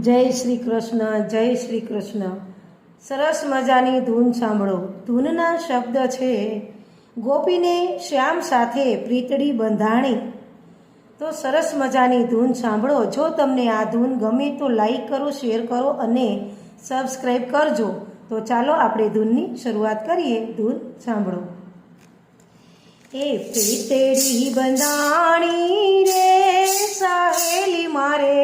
જય શ્રી કૃષ્ણ, જય શ્રી કૃષ્ણ. સરસ મજાની ધૂન સાંભળો. ધૂનના શબ્દ છે, ગોપીને શ્યામ સાથે પ્રીતડી બંધાણી. તો સરસ મજાની ધૂન સાંભળો. જો તમને આ ધૂન ગમે તો લાઈક કરો, શેર કરો અને સબસ્ક્રાઈબ કરજો. તો ચાલો આપણે ધૂનની શરૂઆત કરીએ. ધૂન સાંભળો. એ પ્રીતડી બંધાણી રે સાહેલી મારે,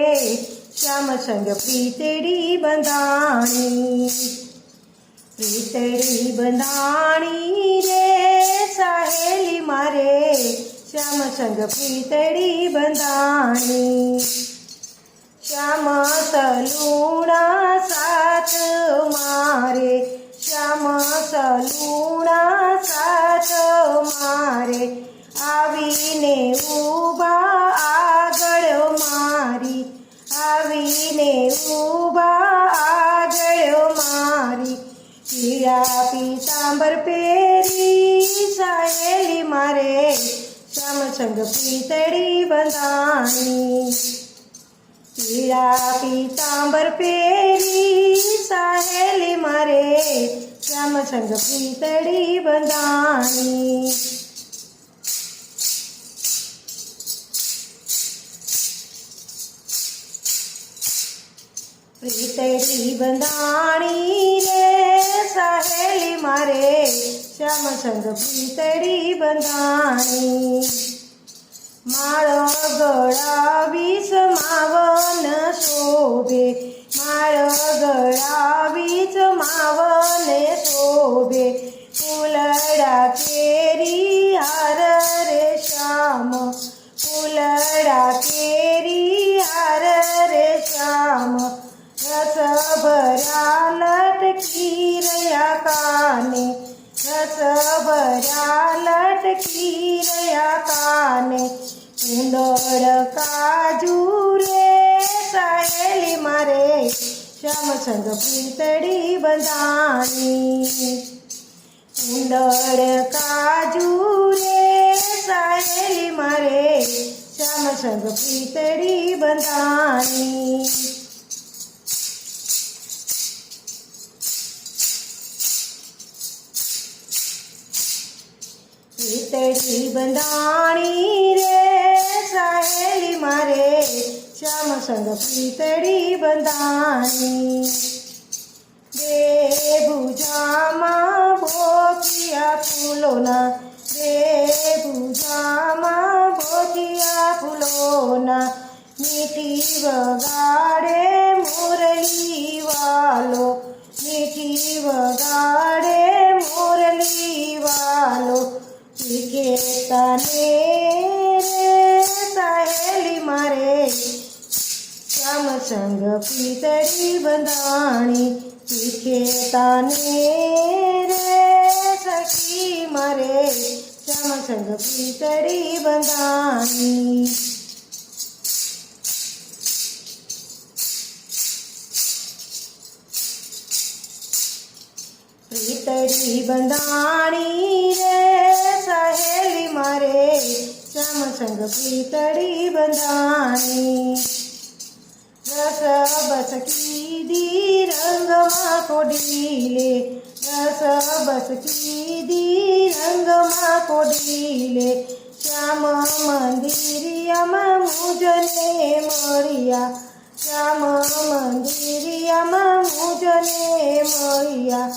શ્યામ સંગ પ્રીતડી બંધાણી. પ્રીતડી બંધાણી રે સાહેલી મારે, શ્યામ સંગ પ્રીતડી બંધાણી. શ્યામ સલુણા સાથ મારે, શ્યામ સલુણા સાથ મારે, આવીને ઊભા આગળ મારી, આવીને ઊભા આગળ મારી. પીળા પીતાંબર પહેરી સાહેલી મારે, શ્યામ સંગ પ્રીતડી બંધાણી. પીળા પીતાંબર પહેરી સાહેલી મારે, શ્યામ સંગ પ્રીતડી બંધાણી. પ્રીતડી બંધાણી રે સાહેલી મારે, શ્યામ સંગ પ્રીતડી બંધાણી. માળો ગળાવી સમાવન શોભે, માળો ગળાવી સમાવન શોભે, ફૂલડા કેરી હાર રે શ્યામ, ફૂલડા કેરી હાર રે શ્યામ. રસ ભર્યા લટકી રહ્યા કાને, રસ ભર્યા લટકી રહ્યા કાને. ઉંદર કાજુ રે સાહેલી મારે, શ્યામ સંગ પ્રીતડી બંધાણી. ઉંદર કાજુ રે સાહેલી મારે, શ્યામ સંગ પ્રીતડી બંધાણી. પ્રીતડી બંધાણી રે સાહેલી મારે, શ્યામ સંગ પ્રીતડી બંધાણી. બે ભુજામાં ભોજિયા ફૂલોના, બે ભુજામાં ભોજિયા ફૂલોના, મીઠી વગાડે મુરલી વાલો, મીઠી વગાડે મુરલી વાલો. શીખે તને રે સાહેલી મારે, શ્યામ સંગ પ્રીતડી બંધાણી. શીખે તને રે સખી મારે, શ્યામ સંગ પ્રીતડી બંધાણી. પ્રીતડી બંધાણી રે સાહેલી મારે, શ્યામ સંગ પ્રીતડી બંધાણી. રસ બસ કીધી રંગમાં કોડીલે, રસ બસ કીધી રંગમાં કોડીલે. શ્યામ મંદિરિયામાં મુજને મળ્યા, શ્યામ મંદિરિયામાં મુજને મળ્યા.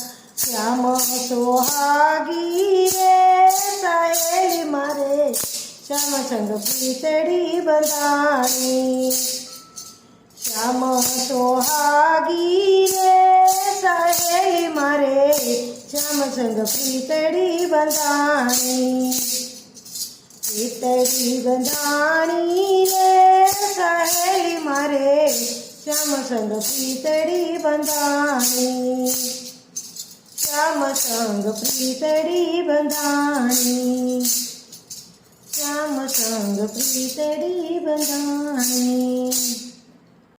શ્યામ સોહાગી રે સાહેલી મારે, શ્યામ સંગ પ્રીતડી બંધાણી. શ્યામ સોહાગી રે સાહેલી મારે, શ્યામ સંગ પ્રીતડી બંધાણી. પ્રીતડી બંધાણી રે સાહેલી મારે, શ્યામ સંગ પ્રીતડી બંધાણી. શ્યામ સંગ પ્રીતડી બંધાણી, શ્યામ સંગ પ્રીતડી બંધાણી.